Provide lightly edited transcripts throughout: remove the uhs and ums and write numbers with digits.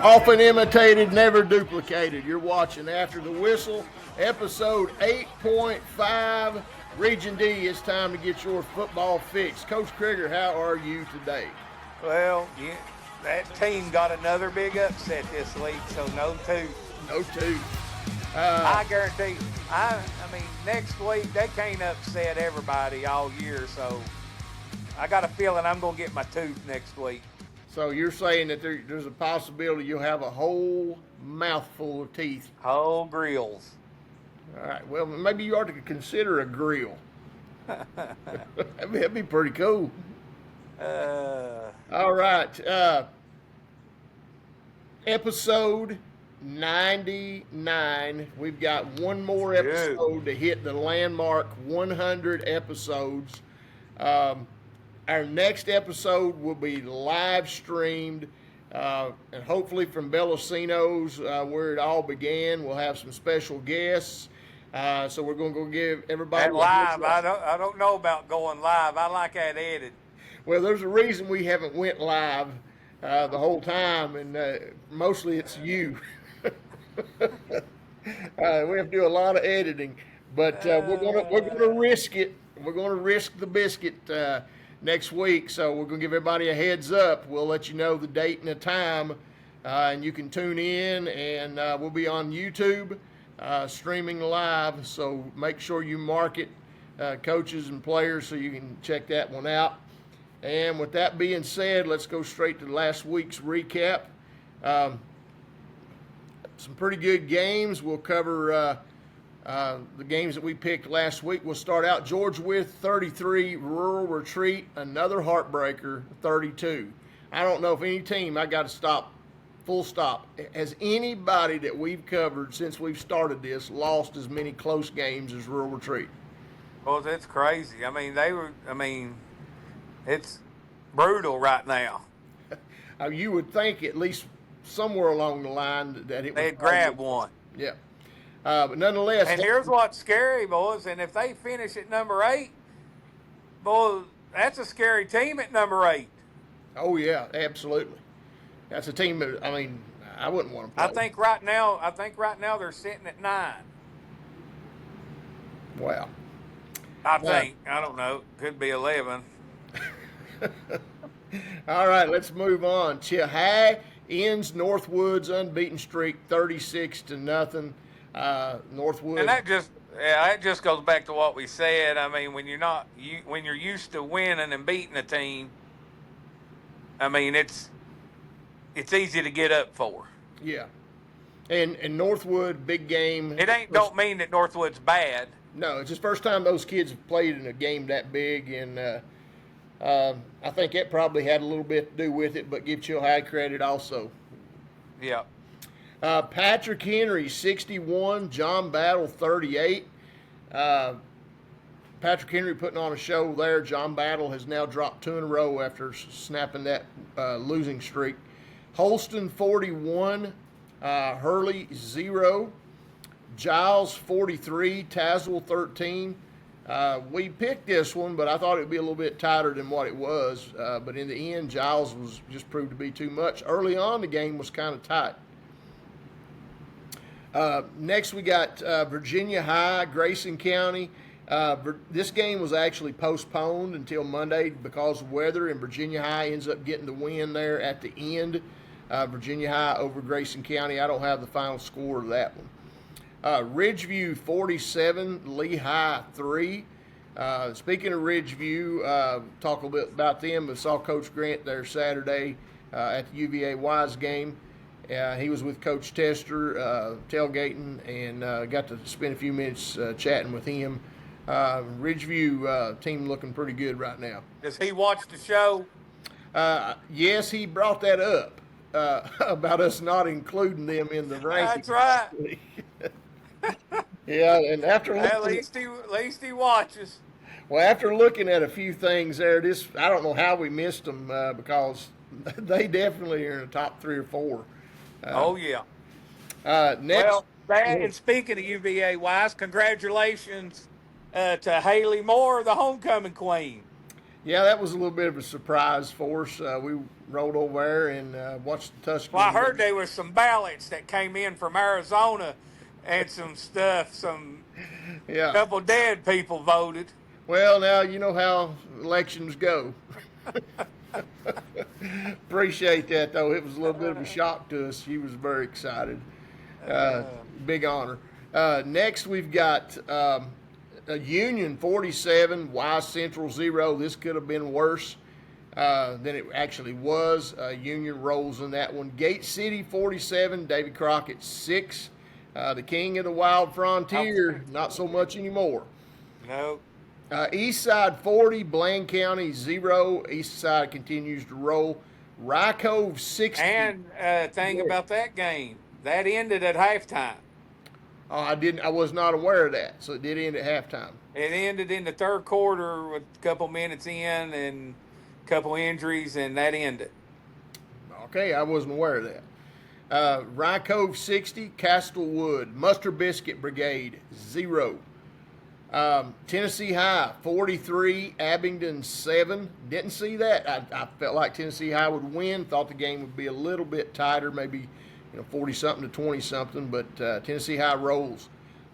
Often imitated, never duplicated. You're watching After the Whistle, episode 8.5. Region D, it's time to get your football fix. Coach Krieger, how are you today? Well, that team got another big upset this week, so no two. No two. I guarantee. I mean, next week they can't upset everybody all year, so I got a feeling I'm gonna get my tooth next week. So you're saying that there's a possibility you'll have a whole mouthful of teeth? Whole grills. All right. Well, maybe you ought to consider a grill. That'd be pretty cool. All right. Episode 99. We've got one more episode to hit the landmark 100 episodes. Our next episode will be live streamed, and hopefully from Bellocino's, where it all began. We'll have some special guests. So we're going to go give everybody that live. I don't know about going live. I like that edited. Well, there's a reason we haven't went live the whole time, and mostly it's you. We have to do a lot of editing, but we're gonna risk it. We're gonna risk the biscuit next week, so we're gonna give everybody a heads up. We'll let you know the date and the time, and you can tune in, and we'll be on YouTube streaming live. So make sure you mark it, coaches and players, so you can check that one out. And with that being said, let's go straight to last week's recap. Some pretty good games. We'll cover the games that we picked last week. We'll start out George Wythe 33, Rural Retreat, another heartbreaker 32. I don't know if any team, I got to stop, full stop. Has anybody that we've covered since we've started this lost as many close games as Rural Retreat? Well, that's crazy. It's brutal right now. You would think at least somewhere along the line that it they'd grab one. Yeah. But nonetheless. And here's what's scary, boys. And if they finish at number 8, boy, that's a scary team at number 8. Oh, yeah, absolutely. That's a team that, I wouldn't want to play. I think right now they're sitting at 9. Wow. I think. I don't know. Could be 11. All right, let's move on. Chihai ends Northwood's unbeaten streak 36-0. Northwood. And that just goes back to what we said. I mean, when you're used to winning and beating a team, I mean, it's easy to get up for. Yeah. And Northwood, big game. It don't mean that Northwood's bad. No, it's the first time those kids have played in a game that big, and I think that probably had a little bit to do with it, but give Chilhai credit also. Yeah. Patrick Henry, 61. John Battle, 38. Patrick Henry putting on a show there. John Battle has now dropped 2 in a row after snapping that losing streak. Holston, 41. Hurley, 0. Giles, 43. Tazewell, 13. We picked this one, but I thought it would be a little bit tighter than what it was. But in the end, Giles was just proved to be too much. Early on, the game was kind of tight. Next, we got Virginia High, Grayson County. This game was actually postponed until Monday because of weather, and Virginia High ends up getting the win there at the end. Virginia High over Grayson County. I don't have the final score of that one. Ridgeview 47, Lehigh 3. Speaking of Ridgeview, talk a little bit about them. I saw Coach Grant there Saturday at the UVA Wise game. He was with Coach Tester tailgating, and got to spend a few minutes chatting with him. Ridgeview team looking pretty good right now. Does he watch the show? Yes, he brought that up about us not including them in the rankings. That's right. Yeah, and after at least he watches. Well, after looking at a few things there, I don't know how we missed them because they definitely are in the top 3 or 4. Oh yeah. Next. Well, and speaking of UVA Wise, congratulations to Haley Moore, the homecoming queen. Yeah, that was a little bit of a surprise for us. We rolled over there and watched the Well, I Tuscany. heard there was some ballots that came in from Arizona and some stuff. Some Yeah. couple dead people voted. Well, now you know how elections go. Appreciate that, though. It was a little bit of a shock to us. She was very excited. Uh, Uh, Big honor. Next, we've got a Union 47, Y Central 0. This could have been worse than it actually was. Union rolls in that one. Gate City 47, David Crockett 6. The king of the wild frontier, not so much anymore. no. East Side 40, Bland County 0. East Side continues to roll. Rye Cove 60. And thing Yeah. about that game, that ended at halftime. Oh, I didn't. I was not aware of that. So it did end at halftime. It ended in the third quarter with a couple minutes in and a couple injuries, and that ended. Okay, I wasn't aware of that. Rye Cove 60, Castlewood, Mustard Biscuit Brigade 0. Tennessee High 43, Abingdon 7. Didn't see that. I felt like Tennessee High would win. Thought the game would be a little bit tighter, maybe 40 something to 20 something. But Tennessee High rolls.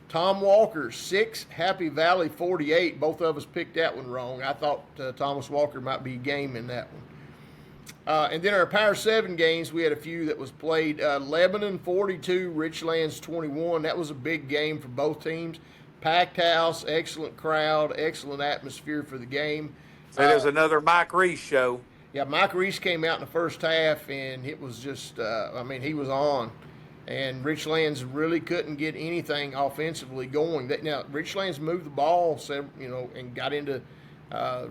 Tom Walker 6, Happy Valley 48. Both of us picked that one wrong. I thought Thomas Walker might be game in that one. And then our Power 7 games, we had a few that was played. Lebanon 42, Richlands 21. That was a big game for both teams. Packed house, excellent crowd, excellent atmosphere for the game. So there's another Mike Reese show. Yeah, Mike Reese came out in the first half, and it was just, he was on. And Richlands really couldn't get anything offensively going. Now, Richlands moved the ball, and got into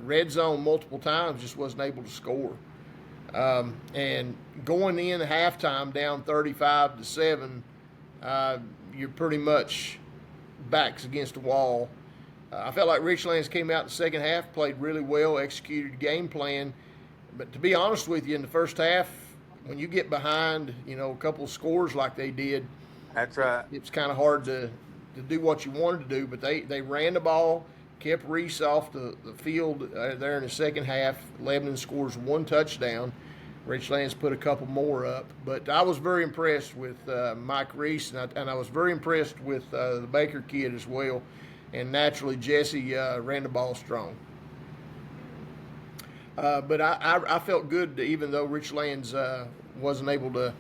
red zone multiple times, just wasn't able to score. And going in halftime down 35-7, you're pretty much backs against the wall. I felt like Richlands came out in the second half, played really well, executed game plan. But to be honest with you, in the first half, when you get behind, a couple of scores like they did, That's right. it's kind of hard to do what you wanted to do. But they ran the ball, kept Reese off the field there in the second half. Lebanon scores one touchdown. Richlands put a couple more up. But I was very impressed with Mike Reese, and I was very impressed with the Baker kid as well. And naturally, Jesse ran the ball strong. But I felt good, even though Richlands wasn't able to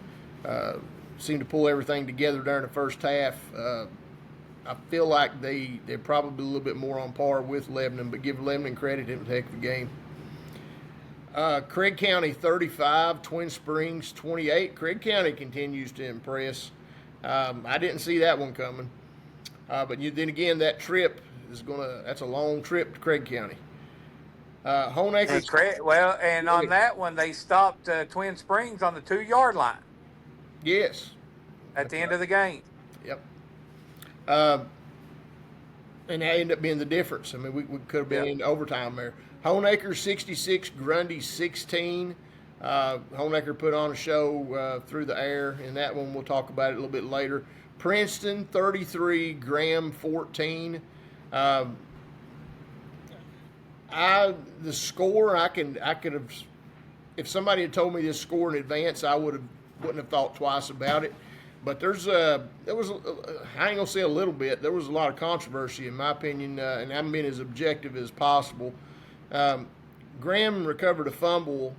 seem to pull everything together during the first half. I feel like they're probably a little bit more on par with Lebanon, but give Lebanon credit, it was a heck of a game. Craig County 35, Twin Springs 28. Craig County continues to impress. I didn't see that one coming. But then again, that trip that's a long trip to Craig County. Honeacre. And on that one, they stopped Twin Springs on the 2-yard line. Yes. At the end of the game. Yep. And that ended up being the difference. I mean, we could have been in overtime there. Honeacre 66, Grundy 16. Honeacre put on a show through the air in that one. We'll talk about it a little bit later. Princeton 33, Graham 14. The score I could have, if somebody had told me this score in advance, I wouldn't have thought twice about it. But I ain't gonna say a little bit. There was a lot of controversy in my opinion, and I'm being as objective as possible. Graham recovered a fumble.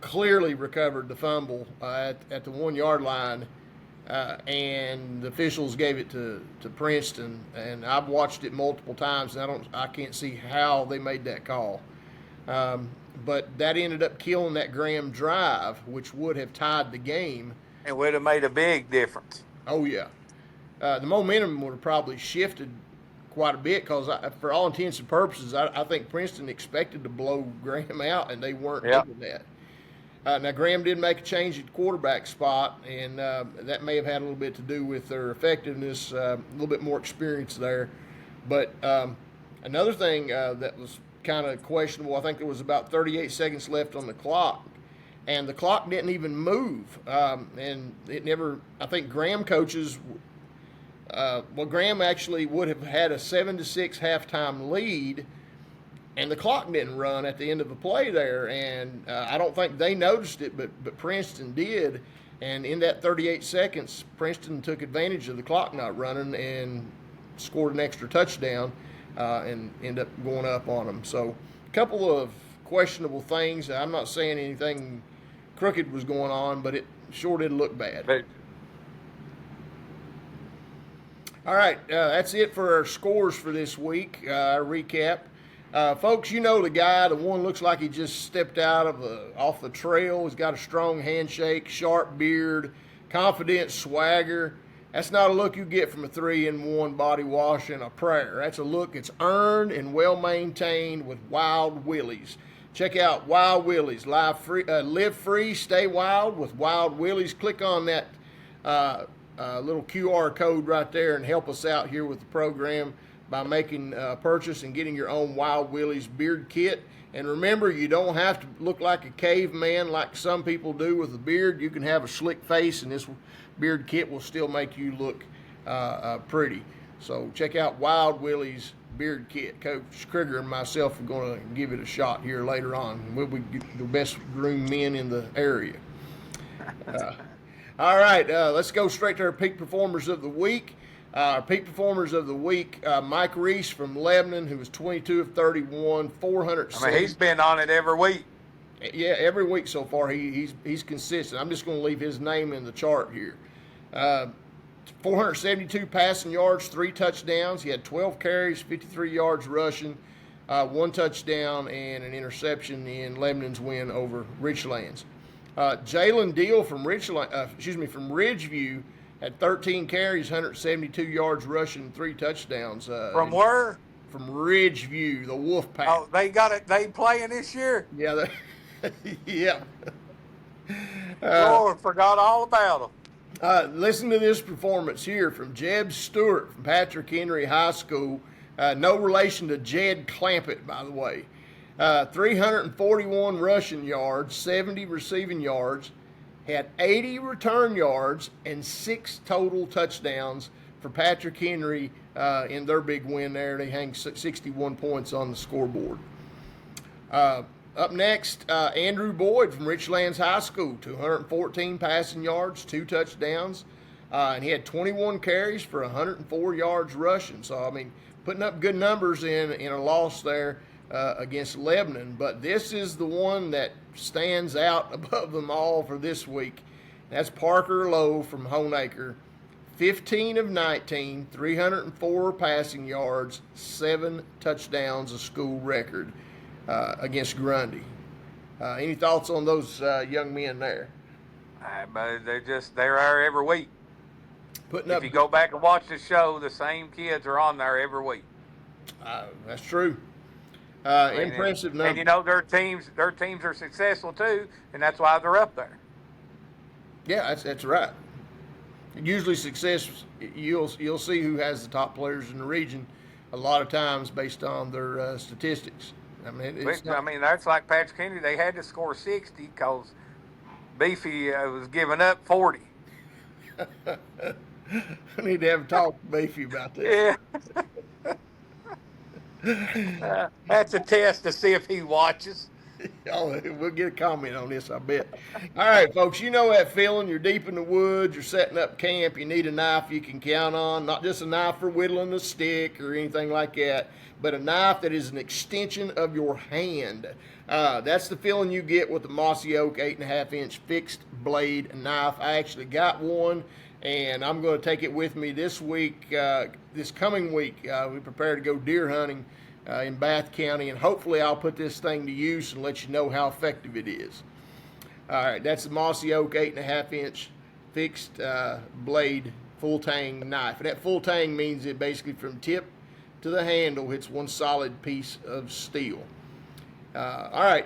Clearly recovered the fumble at the 1-yard line, and the officials gave it to Princeton. And I've watched it multiple times, and I can't see how they made that call. But that ended up killing that Graham drive, which would have tied the game. It would have made a big difference. Oh yeah, the momentum would have probably shifted quite a bit because, for all intents and purposes, I think Princeton expected to blow Graham out, and they weren't doing that. Now, Graham did make a change at quarterback spot, and that may have had a little bit to do with their effectiveness, a little bit more experience there. But another thing that was kind of questionable, I think there was about 38 seconds left on the clock, and the clock didn't even move. And it never, I think Graham coaches, Graham actually would have had a 7-6 halftime lead and the clock didn't run at the end of the play there. And I don't think they noticed it, but Princeton did. And in that 38 seconds, Princeton took advantage of the clock not running and scored an extra touchdown and ended up going up on them. So a couple of questionable things. I'm not saying anything crooked was going on, but it sure did look bad. But All right, that's it for our scores for this week. Our recap. Folks, you know the guy, the one looks like he just stepped out of off the trail. He's got a strong handshake, sharp beard, confident swagger. That's not a look you get from a 3-in-1 body wash and a prayer. That's a look that's earned and well maintained with Wild Willie's. Check out Wild Willie's. Live free, live free, stay wild with Wild Willie's. Click on that little QR code right there and help us out here with the program by making a purchase and getting your own Wild Willie's beard kit. And remember, you don't have to look like a caveman like some people do with a beard. You can have a slick face, and this beard kit will still make you look pretty. So check out Wild Willie's beard kit. Coach Krieger and myself are going to give it a shot here later on. We'll be the best groomed men in the area. All right, let's go straight to our peak performers of the week. Our peak performers of the week, Mike Reese from Lebanon, who was 22 of 31, 400. I mean, he's been on it every week. Yeah, every week so far. He's consistent. I'm just going to leave his name in the chart here. 472 passing yards, 3 touchdowns. He had 12 carries, 53 yards rushing, 1 touchdown, and an interception in Lebanon's win over Richlands. Jalen Deal from Ridgeview had 13 carries, 172 yards rushing, 3 touchdowns. From where? From Ridgeview, the Wolfpack. Oh, they got it. They playing this year? Yeah. Yeah. Lord, forgot all about them. Listen to this performance here from Jeb Stewart from Patrick Henry High School. No relation to Jed Clampett, by the way. 341 rushing yards, 70 receiving yards, had 80 return yards, and 6 total touchdowns for Patrick Henry in their big win there. They hang 61 points on the scoreboard. Up next, Andrew Boyd from Richlands High School, 214 passing yards, 2 touchdowns, and he had 21 carries for 104 yards rushing. So, I mean, putting up good numbers in a loss there against Lebanon. But this is the one that stands out above them all for this week. That's Parker Lowe from Honaker, 15 of 19, 304 passing yards, 7 touchdowns, a school record against Grundy. Any thoughts on those young men there? But they're there every week. If you go back and watch the show, the same kids are on there every week. That's true. Impressive numbers. And you know their teams are successful too, and that's why they're up there. Yeah, that's right. Usually success, you'll see who has the top players in the region a lot of times based on their statistics. I mean, that's like Patrick Henry. They had to score 60 because Beefy was giving up 40. I need to have a talk with Beefy about that. Yeah. That's a test to see if he watches. Oh, we'll get a comment on this, I bet. All right, folks, you know that feeling. You're deep in the woods. You're setting up camp. You need a knife you can count on, not just a knife for whittling a stick or anything like that, but a knife that is an extension of your hand. That's the feeling you get with the Mossy Oak 8.5-inch fixed blade knife. I actually got one, and I'm going to take it with me this week, this coming week. We prepare to go deer hunting in Bath County, and hopefully I'll put this thing to use and let you know how effective it is. All right, that's the Mossy Oak 8.5-inch fixed blade full tang knife. And that full tang means it basically from tip to the handle, it's one solid piece of steel. All right,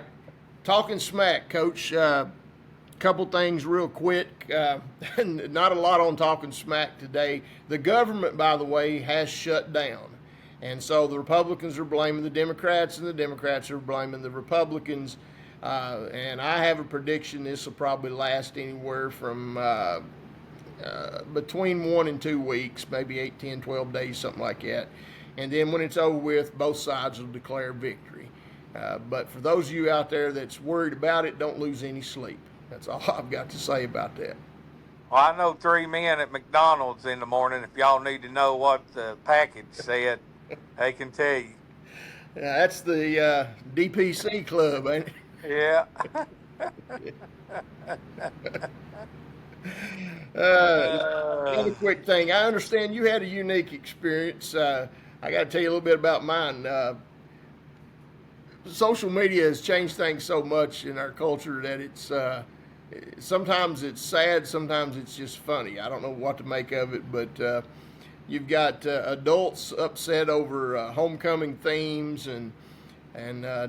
talking smack, Coach. Couple things real quick. Not a lot on talking smack today. The government, by the way, has shut down. And so the Republicans are blaming the Democrats, and the Democrats are blaming the Republicans. And I have a prediction this will probably last anywhere from between 1 and 2 weeks, maybe 8, 10, 12 days, something like that. And then when it's over with, both sides will declare victory. But for those of you out there that's worried about it, don't lose any sleep. That's all I've got to say about that. Well, I know 3 men at McDonald's in the morning. If y'all need to know what the package said, they can tell you. That's the DPC club, ain't it? Yeah. Another quick thing. I understand you had a unique experience. I got to tell you a little bit about mine. Social media has changed things so much in our culture that it's sometimes it's sad, sometimes it's just funny. I don't know what to make of it, but you've got adults upset over homecoming themes and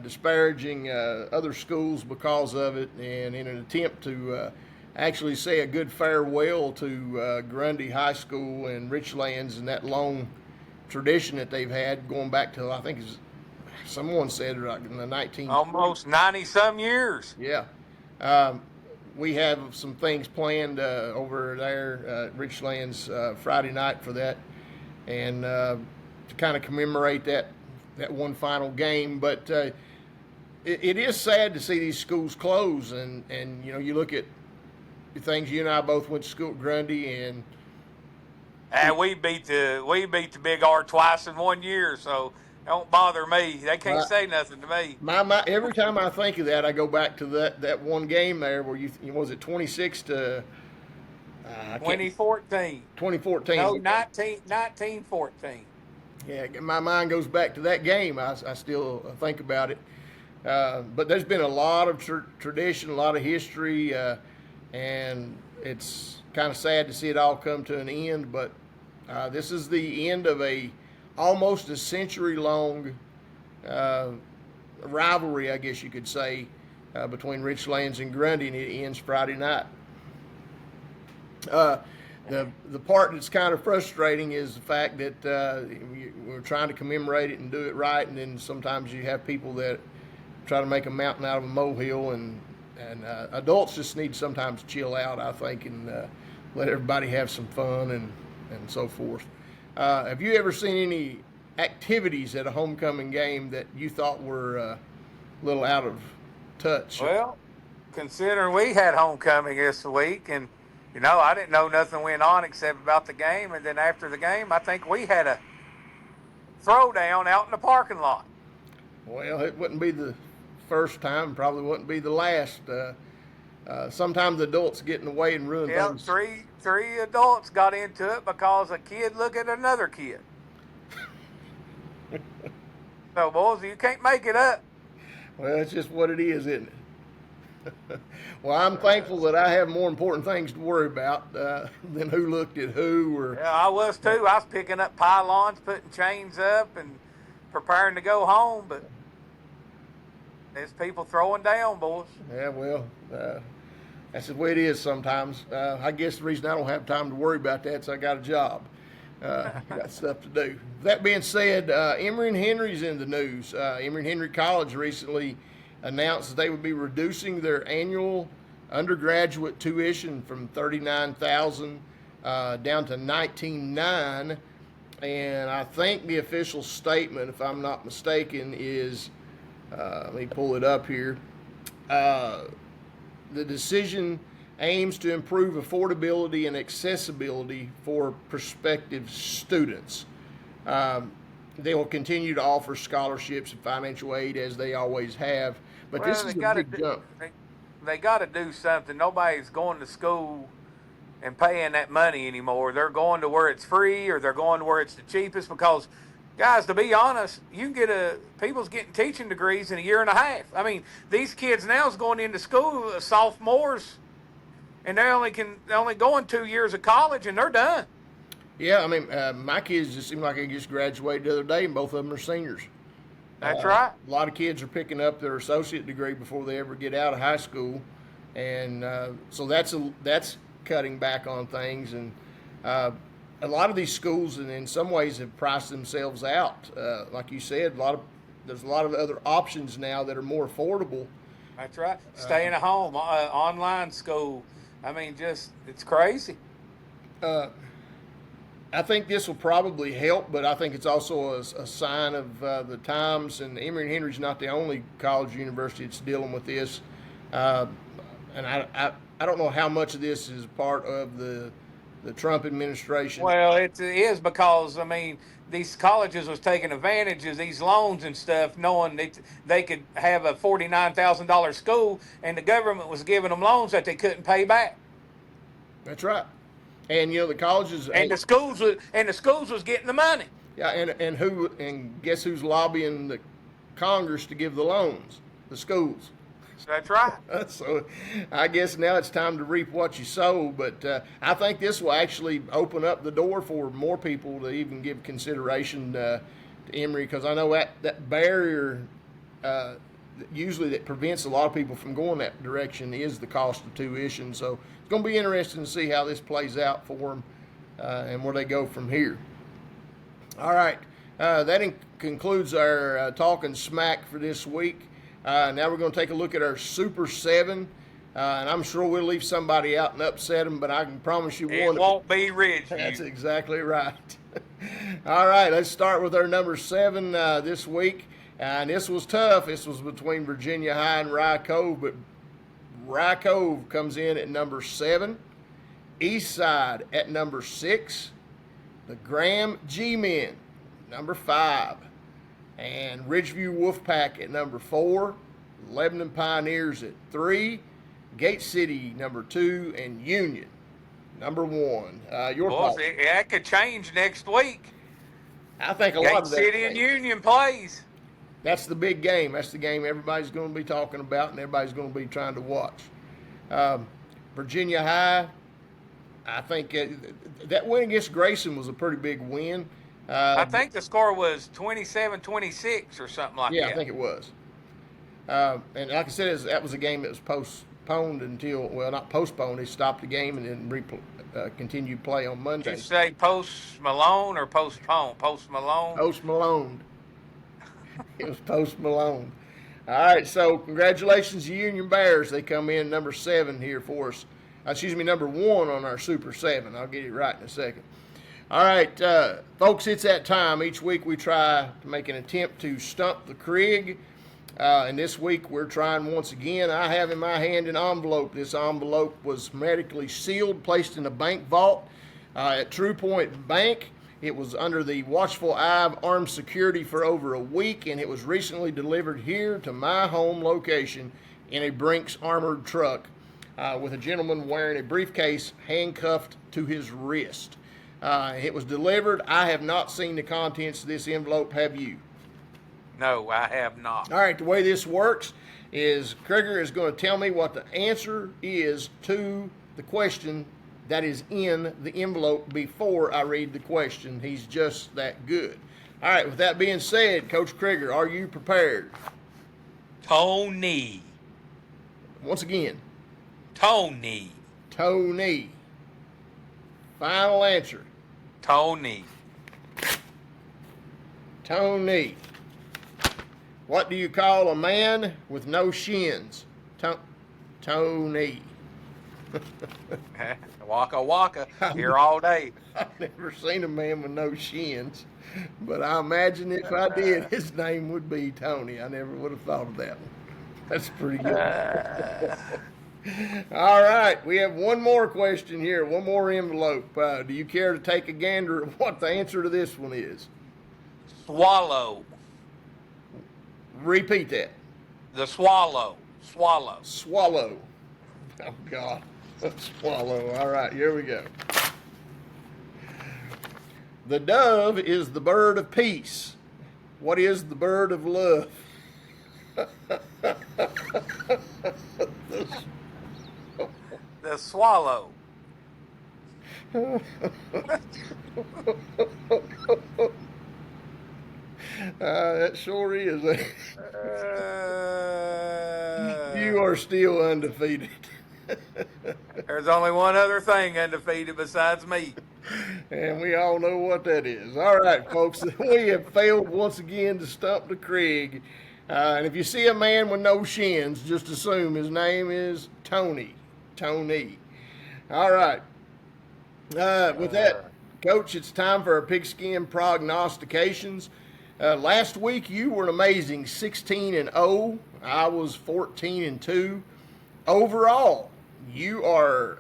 disparaging other schools because of it, and in an attempt to actually say a good farewell to Grundy High School and Richlands and that long tradition that they've had going back to, I think, someone said like in the 19 almost 90-some years. Yeah. We have some things planned over there at Richlands Friday night for that, and to kind of commemorate that one final game. But it is sad to see these schools close, and you know, you look at the things. You and I both went to school at Grundy, and we beat the Big R twice in 1 year, so don't bother me. They can't say nothing to me. My every time I think of that, I go back to that one game there where you was it 26 to 2014. 2014. No, 1914. Yeah, my mind goes back to that game. I still think about it. But there's been a lot of tradition, a lot of history, and it's kind of sad to see it all come to an end. But this is the end of almost a century-long rivalry, I guess you could say, between Richlands and Grundy, and it ends Friday night. The part that's kind of frustrating is the fact that we're trying to commemorate it and do it right, and then sometimes you have people that try to make a mountain out of a molehill, and adults just need sometimes to chill out, I think, and let everybody have some fun and so forth. Have you ever seen any activities at a homecoming game that you thought were a little out of touch? Well, considering we had homecoming this week, and you know, I didn't know nothing went on except about the game, and then after the game, I think we had a throwdown out in the parking lot. Well, it wouldn't be the first time, probably wouldn't be the last. Sometimes the adults get in the way and ruin things. Three adults got into it because a kid looked at another kid. So, boys, you can't make it up. Well, that's just what it is, isn't it? Well, I'm thankful that I have more important things to worry about than who looked at who. Yeah, I was too. I was picking up pylons, putting chains up, and preparing to go home, but there's people throwing down, boys. Yeah, well, that's the way it is sometimes. I guess the reason I don't have time to worry about that is I got a job. Got stuff to do. That being said, Emory and Henry's in the news. Emory and Henry College recently announced that they would be reducing their annual undergraduate tuition from $39,000 down to $19,900, and I think the official statement, if I'm not mistaken, is let me pull it up here. The decision aims to improve affordability and accessibility for prospective students. They will continue to offer scholarships and financial aid as they always have, but this is a big jump. They got to do something. Nobody's going to school and paying that money anymore. They're going to where it's free, or they're going to where it's the cheapest, because, guys, to be honest, you can get people's getting teaching degrees in a year and a half. I mean, these kids now is going into school, sophomores, and they're only going 2 years of college, and they're done. Yeah, I mean, my kids just seem like they just graduated the other day, and both of them are seniors. That's right. A lot of kids are picking up their associate degree before they ever get out of high school, and so that's cutting back on things. And a lot of these schools, and in some ways, have priced themselves out. Like you said, there's a lot of other options now that are more affordable. That's right. Staying at home, online school. I mean, it's crazy. I think this will probably help, but I think it's also a sign of the times. And Emory and Henry's not the only college or university that's dealing with this. And I don't know how much of this is part of the Trump administration. Well, it is because, I mean, these colleges was taking advantage of these loans and stuff, knowing that they could have a $49,000 school, and the government was giving them loans that they couldn't pay back. That's right. And the colleges And the schools was getting the money. Yeah, and guess who's lobbying the Congress to give the loans? The schools. That's right. So I guess now it's time to reap what you sow. But I think this will actually open up the door for more people to even give consideration to Emory, because I know that barrier usually that prevents a lot of people from going that direction is the cost of tuition. So it's going to be interesting to see how this plays out for them and where they go from here. All right, that concludes our talking smack for this week. Now we're going to take a look at our Super 7, and I'm sure we'll leave somebody out and upset them, but I can promise you one. It won't be Ridgeview. That's exactly right. All right, let's start with our number 7 this week. And this was tough. This was between Virginia High and Rye Cove, but Rye Cove comes in at number 7. Eastside at number 6. The Graham G-Men, number 5. And Ridgeview Wolfpack at number 4. Lebanon Pioneers at 3. Gate City, number 2. And Union, number 1. Your Boy, thoughts? that could change next week. I think a lot Gate of that. City and Union plays. That's the big game. That's the game everybody's going to be talking about and everybody's going to be trying to watch. Virginia High, I think that win against Grayson was a pretty big win. I think the score was 27-26 or something like that. Yeah, I think it was. And like I said, that was a game that was postponed until, well, not postponed. They stopped the game and then continued play on Monday. Did you say Post Malone or postpone? Post Malone? Post Malone. It was Post Malone. All right, so congratulations to Union Bears. They come in number 7 here for us. Number 1 on our Super 7. I'll get it right in a second. All right, folks, it's that time. Each week we try to make an attempt to stump the CRIG. And this week we're trying once again. I have in my hand an envelope. This envelope was hermetically sealed, placed in a bank vault at True Point Bank. It was under the watchful eye of armed security for over a week, and it was recently delivered here to my home location in a Brinks armored truck with a gentleman wearing a briefcase handcuffed to his wrist. It was delivered. I have not seen the contents of this envelope. Have you? No, I have not. All right, the way this works is Krieger is going to tell me what the answer is to the question that is in the envelope before I read the question. He's just that good. All right, with that being said, Coach Krieger, are you prepared? Tony. Once again. Tony. Tony. Final answer. Tony. Tony. What do you call a man with no shins? Tony. Waka waka. Here all day. I've never seen a man with no shins, but I imagine if I did, his name would be Tony. I never would have thought of that one. That's pretty good. All right, we have one more question here, one more envelope. Do you care to take a gander at what the answer to this one is? Swallow. Repeat that. The swallow. Swallow. Swallow. Oh, God. Swallow. All right, here we go. The dove is the bird of peace. What is the bird of love? The swallow. That sure is. You are still undefeated. There's only one other thing undefeated besides me. And we all know what that is. All right, folks, we have failed once again to stump the CRIG. And if you see a man with no shins, just assume his name is Tony. Tony. All right. With that, Coach, it's time for our pigskin prognostications. Last week you were an amazing 16-0. I was 14-2. Overall, you are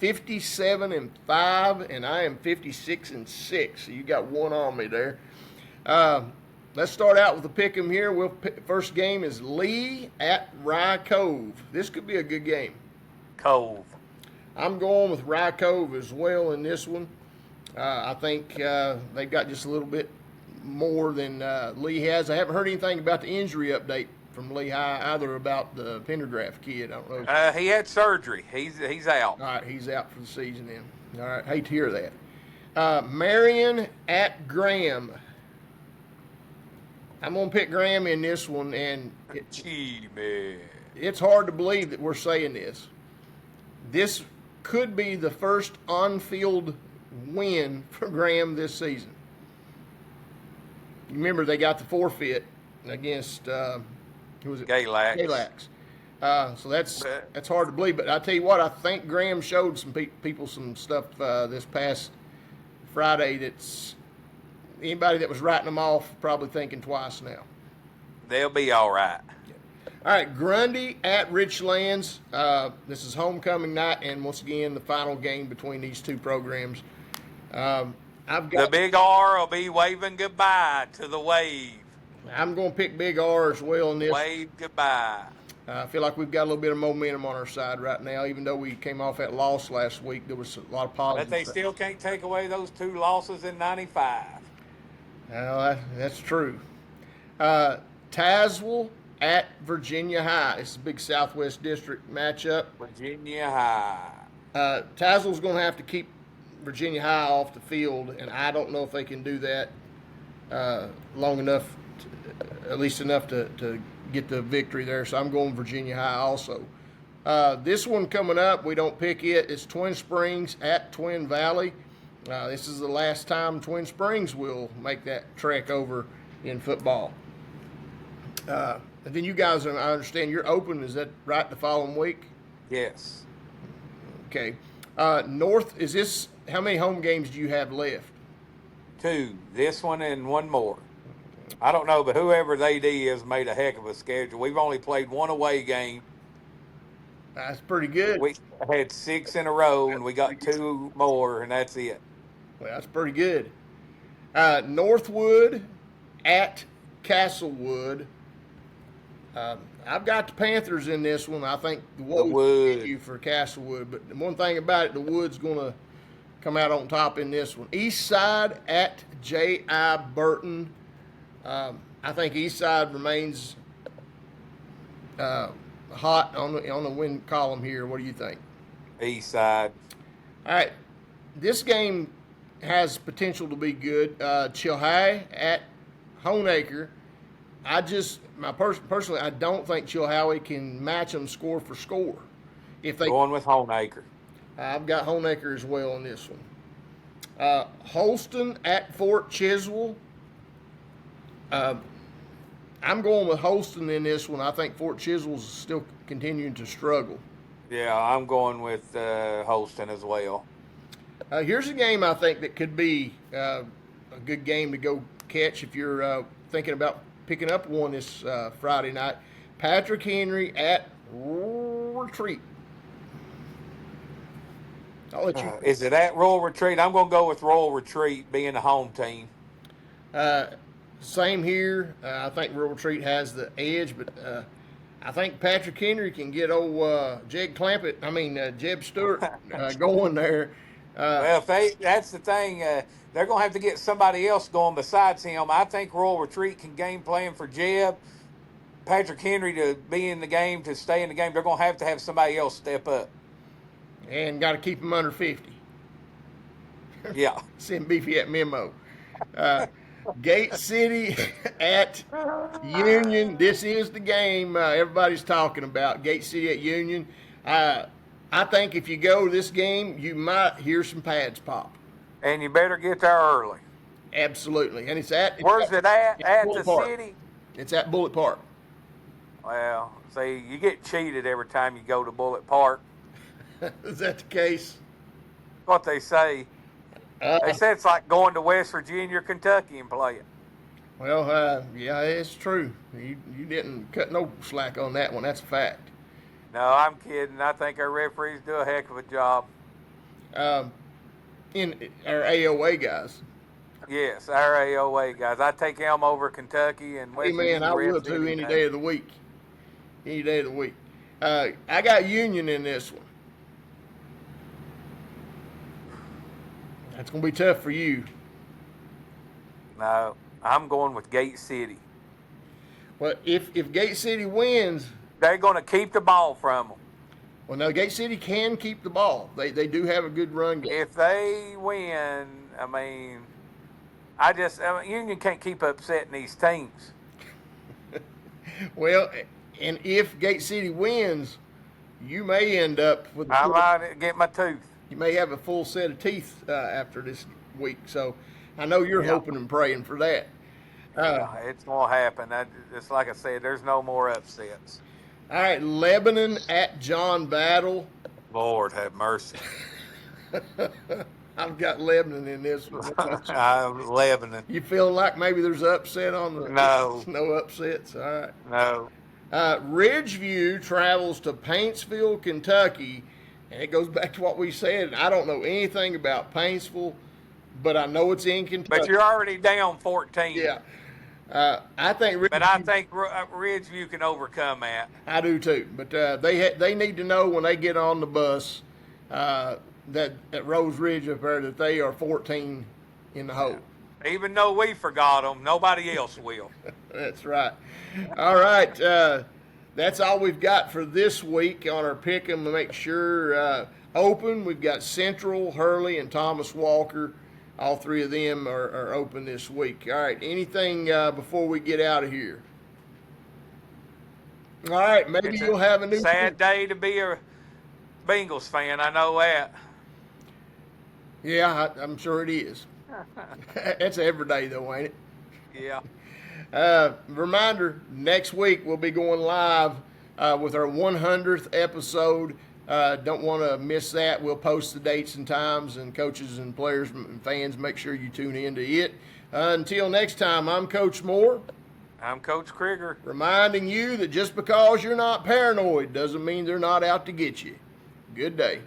57-5, and I am 56-6. So you got one on me there. Let's start out with the pick 'em here. First game is Lee at Rye Cove. This could be a good game. Cove. I'm going with Rye Cove as well in this one. I think they've got just a little bit more than Lee has. I haven't heard anything about the injury update from Lee High either about the Pendergraft kid. I don't know. He had surgery. He's out. All right, he's out for the season then. All right, hate to hear that. Marion at Graham. I'm going to pick Graham in this one, and it's hard to believe that we're saying this. This could be the first on-field win for Graham this season. Remember, they got the forfeit against who was it? Galax. So that's hard to believe. But I tell you what, I think Graham showed some people some stuff this past Friday. That's anybody that was writing them off probably thinking twice now. They'll be all right. All right, Grundy at Richlands. This is homecoming night, and once again, the final game between these two programs. The Big R will be waving goodbye to the wave. I'm going to pick Big R as well in this. Wave goodbye. I feel like we've got a little bit of momentum on our side right now. Even though we came off that loss last week, there was a lot of positive. But they still can't take away those 2 losses in 95. Well, that's true. Tazewell at Virginia High. It's a big Southwest District matchup. Virginia High. Tazewell's going to have to keep Virginia High off the field, and I don't know if they can do that long enough, at least enough to get the victory there. So I'm going Virginia High also. This one coming up, we don't pick it. It's Twin Springs at Twin Valley. This is the last time Twin Springs will make that trek over in football. And then you guys, I understand you're open. Is that right the following week? Yes. Okay. North, is this, how many home games do you have left? 2. This one and one more. I don't know, but whoever the AD is made a heck of a schedule. We've only played 1 away game. That's pretty good. We had 6 in a row, and we got 2 more, and that's it. Well, that's pretty good. Northwood at Castlewood. I've got the Panthers in this one. I think the Wood you for Castlewood. But the one thing about it, the Wood's going to come out on top in this one. East Side at J.I. Burton. I think East Side remains hot on the win column here. What do you think? East Side. All right. This game has potential to be good. Chilhowee at Honaker. Personally, I don't think Chilhowee can match them score for score. Going with Honaker. I've got Honaker as well in this one. Holston at Fort Chiswell. I'm going with Holston in this one. I think Fort Chiswell's still continuing to struggle. Yeah, I'm going with Holston as well. Here's a game I think that could be a good game to go catch if you're thinking about picking up one this Friday night. Patrick Henry at Retreat. I'll let you. Is it at Royal Retreat? I'm going to go with Royal Retreat being the home team. Same here. I think Royal Retreat has the edge, but I think Patrick Henry can get old Jeb Stewart going there. Well, that's the thing. They're going to have to get somebody else going besides him. I think Royal Retreat can game plan for Jeb. Patrick Henry to be in the game, to stay in the game, they're going to have somebody else step up. And got to keep him under 50. Yeah. Send Beefy at memo. Gate City at Union. This is the game everybody's talking about. Gate City at Union. I think if you go to this game, you might hear some pads pop. And you better get there early. Absolutely. And where's it at? At the Park. city? It's at Bullet Park. Well, see, you get cheated every time you go to Bullet Park. Is that the case? What they say. They said it's like going to West Virginia or Kentucky and playing. Well, yeah, it's true. You didn't cut no slack on that one. That's a fact. No, I'm kidding. I think our referees do a heck of a job. In our AOA guys. Yes, our AOA guys. I take them over Kentucky and West Hey, man, Virginia I will refs too any day. day of the week. Any day of the week. I got Union in this one. That's going to be tough for you. No, I'm going with Gate City. Well, if Gate City wins, They're going to keep the ball from them. well, no, Gate City can keep the ball. They do have a good run game. If they win, I mean, Union can't keep upsetting these teams. Well, and if Gate City wins, you may end up with I might get my tooth. you may have a full set of teeth after this week. So I know you're hoping and praying for that. Yeah, it's going to happen. It's like I said, there's no more upsets. All right, Lebanon at John Battle. Lord have mercy. I've got Lebanon in this one. Lebanon. You feel like maybe there's an upset on the No. no upsets? All right. No. Ridgeview travels to Paintsville, Kentucky, and it goes back to what we said. I don't know anything about Paintsville, but I know it's in Kentucky. But you're already down 14. Yeah. I think Ridgeview, But I think Ridgeview can overcome that. I do too. But they need to know when they get on the bus that at Rose Ridge up there that they are 14 in the hole. Even though we forgot them, nobody else will. That's right. All right. That's all we've got for this week on our pick 'em to make sure open. We've got Central, Hurley, and Thomas Walker. All three of them are open this week. All right. Anything before we get out of here? All right. Maybe It's you'll have a new sad day to be a Bengals fan. I know that. Yeah, I'm sure it is. It's every day though, ain't it? Yeah. Reminder, next week we'll be going live with our 100th episode. Don't want to miss that. We'll post the dates and times, and coaches and players and fans, make sure you tune in to it. Until next time, I'm Coach Moore. I'm Coach Krieger. Reminding you that just because you're not paranoid doesn't mean they're not out to get you. Good day.